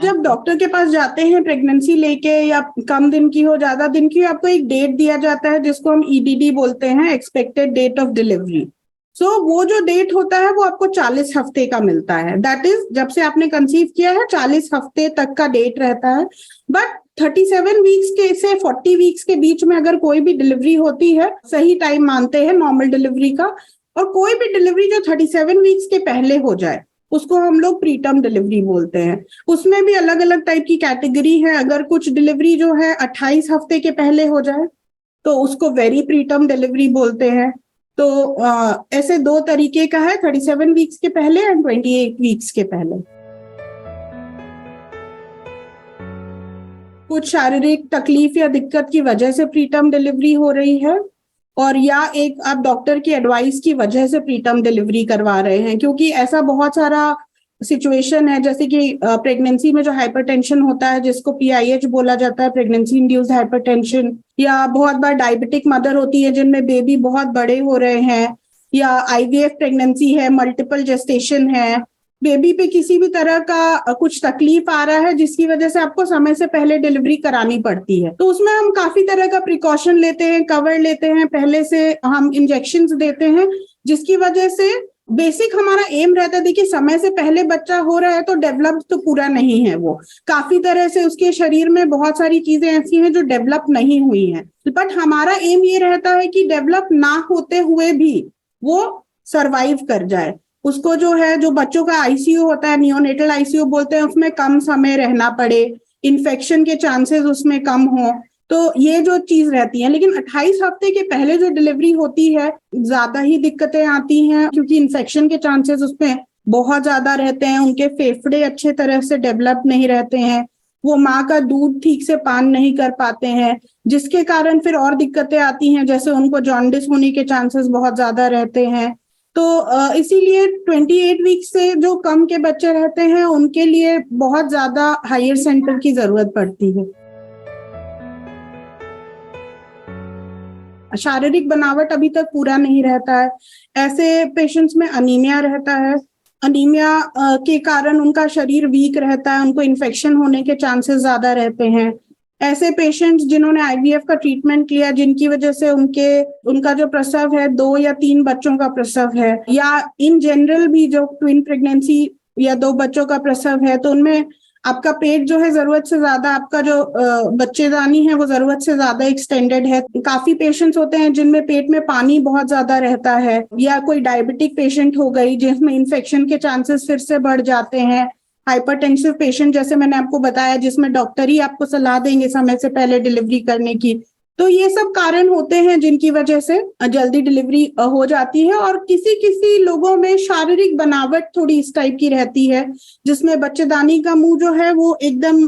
जब डॉक्टर के पास जाते हैं प्रेगनेंसी लेके, या कम दिन की हो ज्यादा दिन की, आपको एक डेट दिया जाता है जिसको हम ईडीडी बोलते हैं, एक्सपेक्टेड डेट ऑफ डिलीवरी। वो जो डेट होता है वो आपको 40 हफ्ते का मिलता है। दैट इज जब से आपने कंसीव किया है 40 हफ्ते तक का डेट रहता है। बट 37 वीक्स के से 40 वीक्स के बीच में अगर कोई भी डिलीवरी होती है, सही टाइम मानते हैं नॉर्मल डिलीवरी का, और कोई भी डिलीवरी जो 37 वीक्स के पहले हो जाए उसको हम लोग प्रीटर्म डिलीवरी बोलते हैं। उसमें भी अलग अलग टाइप की कैटेगरी है। अगर कुछ डिलीवरी जो है 28 हफ्ते के पहले हो जाए तो उसको वेरी प्रीटर्म डिलीवरी बोलते हैं। तो ऐसे दो तरीके का है, 37 वीक्स के पहले एंड 28 वीक्स के पहले। कुछ शारीरिक तकलीफ या दिक्कत की वजह से प्रीटर्म डिलीवरी हो रही है, और या एक आप डॉक्टर की एडवाइस की वजह से प्रीटर्म डिलीवरी करवा रहे हैं। क्योंकि ऐसा बहुत सारा सिचुएशन है, जैसे कि प्रेगनेंसी में जो हाइपरटेंशन होता है जिसको पीआईएच बोला जाता है, प्रेगनेंसी इंड्यूस्ड हाइपरटेंशन, या बहुत बार डायबिटिक मदर होती है जिनमें बेबी बहुत बड़े हो रहे हैं, या आईवीएफ प्रेगनेंसी है, मल्टीपल जेस्टेशन है, बेबी पे किसी भी तरह का कुछ तकलीफ आ रहा है जिसकी वजह से आपको समय से पहले डिलीवरी करानी पड़ती है। तो उसमें हम काफी तरह का प्रिकॉशन लेते हैं, कवर लेते हैं, पहले से हम इंजेक्शंस देते हैं, जिसकी वजह से बेसिक हमारा एम रहता है। देखिए, समय से पहले बच्चा हो रहा है तो डेवलप तो पूरा नहीं है, वो काफी तरह से उसके शरीर में बहुत सारी चीजें ऐसी हैं जो डेवलप नहीं हुई हैं। बट हमारा एम ये रहता है कि डेवलप ना होते हुए भी वो सरवाइव कर जाए। उसको जो है, जो बच्चों का आईसीयू होता है, नियोनेटल आईसीयू बोलते हैं, उसमें कम समय रहना पड़े, इन्फेक्शन के चांसेस उसमें कम हो, तो ये जो चीज रहती है। लेकिन 28 हफ्ते के पहले जो डिलीवरी होती है ज्यादा ही दिक्कतें आती हैं, क्योंकि इन्फेक्शन के चांसेस उसमें बहुत ज्यादा रहते हैं, उनके फेफड़े अच्छे तरह से डेवलप नहीं रहते हैं, वो माँ का दूध ठीक से पान नहीं कर पाते हैं, जिसके कारण फिर और दिक्कतें आती हैं, जैसे उनको जॉन्डिस होने के चांसेस बहुत ज्यादा रहते हैं। तो इसीलिए 28 वीक से जो कम के बच्चे रहते हैं उनके लिए बहुत ज्यादा हायर सेंटर की जरूरत पड़ती है। शारीरिक बनावट अभी तक पूरा नहीं रहता है। ऐसे पेशेंट्स में अनीमिया रहता है। अनीमिया के कारण उनका शरीर वीक रहता है, उनको इन्फेक्शन होने के चांसेस ज्यादा रहते हैं। ऐसे पेशेंट्स जिन्होंने आईवीएफ का ट्रीटमेंट लिया, जिनकी वजह से उनका जो प्रसव है 2 या 3 बच्चों का प्रसव है, या इन जनरल भी जो ट्विन प्रेगनेंसी या 2 बच्चों का प्रसव है, तो उनमें आपका पेट जो है जरूरत से ज्यादा, आपका जो बच्चेदानी है वो जरूरत से ज्यादा एक्सटेंडेड है। काफी पेशेंट्स होते हैं जिनमें पेट में पानी बहुत ज्यादा रहता है, या कोई डायबिटिक पेशेंट हो गई जिसमें इन्फेक्शन के चांसेस फिर से बढ़ जाते हैं। हाइपरटेंसिव पेशेंट, जैसे मैंने आपको बताया, जिसमें डॉक्टर ही आपको सलाह देंगे समय से पहले डिलीवरी करने की। तो ये सब कारण होते हैं जिनकी वजह से जल्दी डिलीवरी हो जाती है। और किसी किसी लोगों में शारीरिक बनावट थोड़ी इस टाइप की रहती है, जिसमें बच्चेदानी का मुंह जो है वो एकदम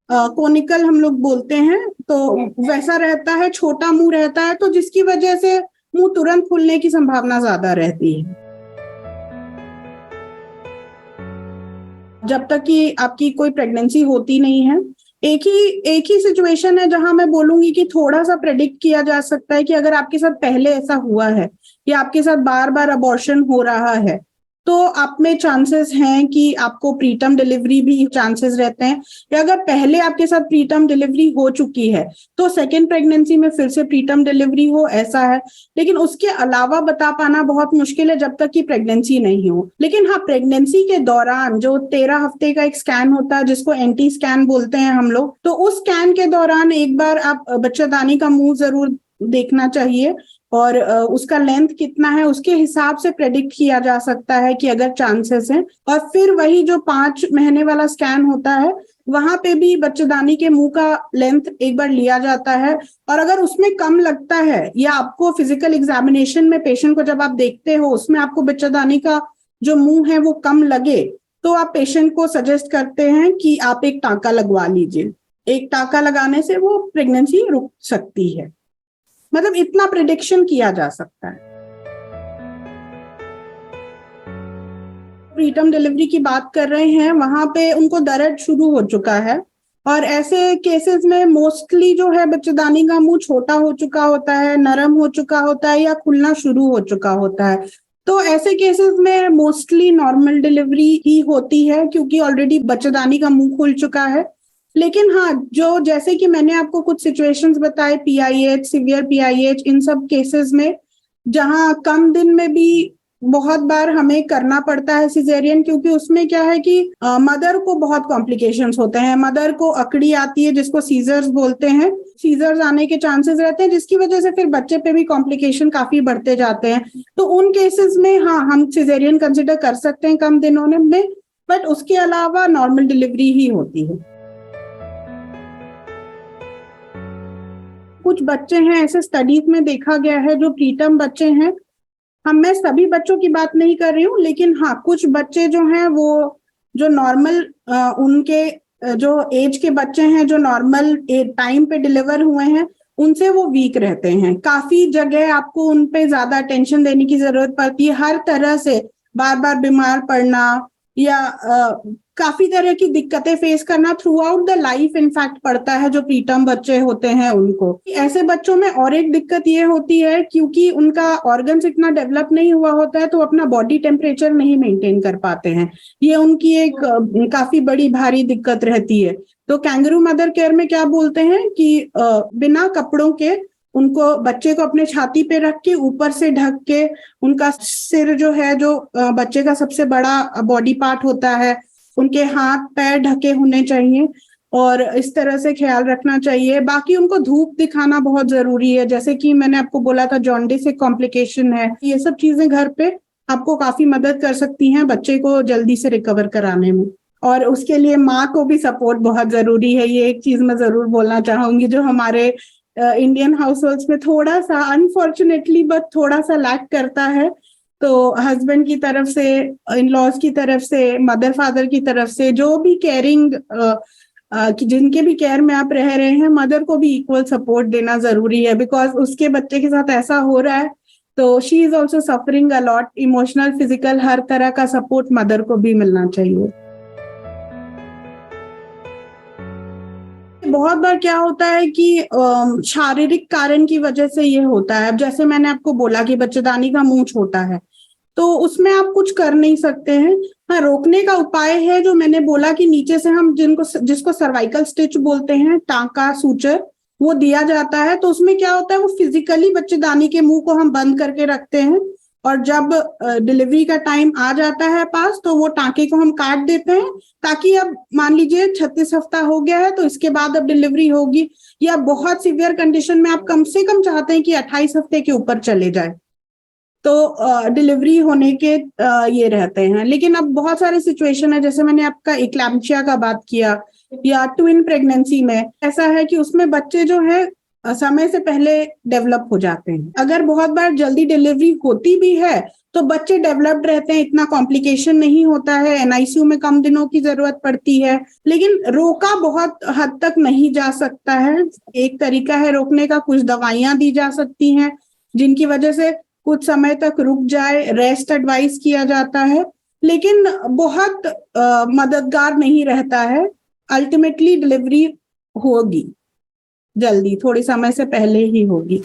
कोनिकल हम लोग बोलते हैं, तो वैसा रहता है, छोटा मुंह रहता है, तो जिसकी वजह से मुंह तुरंत खुलने की संभावना ज्यादा रहती है। जब तक कि आपकी कोई प्रेगनेंसी होती नहीं है, एक ही सिचुएशन है जहां मैं बोलूंगी कि थोड़ा सा प्रेडिक्ट किया जा सकता है कि अगर आपके साथ पहले ऐसा हुआ है या आपके साथ बार बार अबॉर्शन हो रहा है, तो आप में चांसेस हैं कि आपको प्रीटर्म डिलीवरी भी चांसेस रहते हैं। या अगर पहले आपके साथ प्रीटर्म डिलीवरी हो चुकी है तो सेकेंड प्रेगनेंसी में फिर से प्रीटर्म डिलीवरी हो, ऐसा है। लेकिन उसके अलावा बता पाना बहुत मुश्किल है जब तक कि प्रेगनेंसी नहीं हो। लेकिन हाँ, प्रेगनेंसी के दौरान जो 13 हफ्ते का एक स्कैन होता है जिसको एंटी स्कैन बोलते हैं हम लोग, तो उस स्कैन के दौरान एक बार आप बच्चेदानी का मुंह जरूर देखना चाहिए, और उसका लेंथ कितना है उसके हिसाब से प्रेडिक्ट किया जा सकता है कि अगर चांसेस हैं। और फिर वही जो 5 महीने वाला स्कैन होता है, वहां पे भी बच्चेदानी के मुंह का लेंथ एक बार लिया जाता है, और अगर उसमें कम लगता है या आपको फिजिकल एग्जामिनेशन में पेशेंट को जब आप देखते हो उसमें आपको बच्चेदानी का जो मुंह है वो कम लगे, तो आप पेशेंट को सजेस्ट करते हैं कि आप एक टांका लगवा लीजिए। एक टांका लगाने से वो प्रेगनेंसी रुक सकती है। मतलब इतना प्रेडिक्शन किया जा सकता है। प्रीटर्म डिलीवरी की बात कर रहे हैं, वहां पे उनको दर्द शुरू हो चुका है, और ऐसे केसेस में मोस्टली जो है बच्चेदानी का मुंह छोटा हो चुका होता है, नरम हो चुका होता है, या खुलना शुरू हो चुका होता है। तो तो ऐसे केसेस में मोस्टली नॉर्मल डिलीवरी ही होती है, क्योंकि ऑलरेडी बच्चेदानी का मुंह खुल चुका है। लेकिन हाँ, जो जैसे कि मैंने आपको कुछ सिचुएशंस बताए, PIH, सीवियर PIH, इन सब केसेस में जहां कम दिन में भी बहुत बार हमें करना पड़ता है सिजेरियन, क्योंकि उसमें क्या है कि मदर को बहुत कॉम्प्लिकेशंस होते हैं, मदर को अकड़ी आती है जिसको सीजर्स बोलते हैं, सीजर्स आने के चांसेस रहते हैं, जिसकी वजह से फिर बच्चे पे भी कॉम्प्लिकेशन काफी बढ़ते जाते हैं। तो उन केसेस में हाँ, हम सिजेरियन कंसिडर कर सकते हैं कम दिनों में, बट उसके अलावा नॉर्मल डिलीवरी ही होती है। कुछ बच्चे हैं ऐसे स्टडीज में देखा गया है जो प्रीटर्म बच्चे हैं, मैं सभी बच्चों की बात नहीं कर रही हूँ, लेकिन हाँ कुछ बच्चे जो हैं वो जो नॉर्मल उनके जो एज के बच्चे हैं जो नॉर्मल टाइम पे डिलीवर हुए हैं, उनसे वो वीक रहते हैं। काफी जगह आपको उन पे ज्यादा अटेंशन देने की जरूरत पड़ती है, हर तरह से बार बार बीमार पड़ना या काफी तरह की दिक्कतें फेस करना through out the life in fact पड़ता है जो प्रीटर्म बच्चे होते हैं उनको। ऐसे बच्चों में और एक दिक्कत ये होती है, क्योंकि उनका ऑर्गन्स इतना डेवलप नहीं हुआ होता है, तो अपना बॉडी टेम्परेचर नहीं मेंटेन कर पाते हैं। ये उनकी एक काफी बड़ी भारी दिक्कत रहती है। तो कैंगरू मदर केयर में क्या बोलते हैं कि बिना कपड़ों के उनको, बच्चे को अपने छाती पे रख के ऊपर से ढक के, उनका सिर जो है, जो बच्चे का सबसे बड़ा बॉडी पार्ट होता है, उनके हाथ पैर ढके होने चाहिए और इस तरह से ख्याल रखना चाहिए। बाकी उनको धूप दिखाना बहुत जरूरी है, जैसे कि मैंने आपको बोला था जॉन्डिस एक कॉम्प्लिकेशन है। ये सब चीजें घर पे आपको काफी मदद कर सकती हैं बच्चे को जल्दी से रिकवर कराने में, और उसके लिए माँ को भी सपोर्ट बहुत जरूरी है। ये एक चीज मैं जरूर बोलना चाहूंगी जो हमारे इंडियन हाउसहोल्ड्स में थोड़ा सा अनफॉर्चुनेटली बट थोड़ा सा लैक करता है। तो हस्बैंड की तरफ से, इन लॉज की तरफ से, मदर फादर की तरफ से, जो भी केयरिंग जिनके भी केयर में आप रह रहे हैं, मदर को भी इक्वल सपोर्ट देना जरूरी है, बिकॉज उसके बच्चे के साथ ऐसा हो रहा है तो she is also suffering a lot, emotional, physical, हर तरह का सपोर्ट मदर को भी मिलना चाहिए। बहुत बार क्या होता है कि शारीरिक कारण की वजह से ये होता है। अब जैसे मैंने आपको बोला कि बच्चेदानी का मुंह छोटा है, तो उसमें आप कुछ कर नहीं सकते हैं। हाँ, रोकने का उपाय है जो मैंने बोला कि नीचे से हम जिसको सर्वाइकल स्टिच बोलते हैं, टांका सूचर, वो दिया जाता है। तो उसमें क्या होता है, वो फिजिकली बच्चेदानी के मुंह को हम बंद करके रखते हैं, और जब डिलीवरी का टाइम आ जाता है पास, तो वो टांके को हम काट देते हैं, ताकि अब मान लीजिए 36 हफ्ता हो गया है तो इसके बाद अब डिलीवरी होगी, या बहुत सीवियर कंडीशन में आप कम से कम चाहते हैं कि 28 हफ्ते के ऊपर चले जाए, तो डिलीवरी होने के ये रहते हैं। लेकिन अब बहुत सारे सिचुएशन है, जैसे मैंने आपका इक्लैम्पशिया का बात किया, या ट्विन प्रेगनेंसी में ऐसा है कि उसमें बच्चे जो है समय से पहले डेवलप हो जाते हैं। अगर बहुत बार जल्दी डिलीवरी होती भी है तो बच्चे डेवलप्ड रहते हैं, इतना कॉम्प्लिकेशन नहीं होता है, NICU में कम दिनों की जरूरत पड़ती है, लेकिन रोका बहुत हद तक नहीं जा सकता है। एक तरीका है रोकने का, कुछ दवाइयां दी जा सकती हैं जिनकी वजह से कुछ समय तक रुक जाए, रेस्ट एडवाइस किया जाता है, लेकिन बहुत मददगार नहीं रहता है। अल्टीमेटली डिलीवरी होगी जल्दी, थोड़ी समय से पहले ही होगी।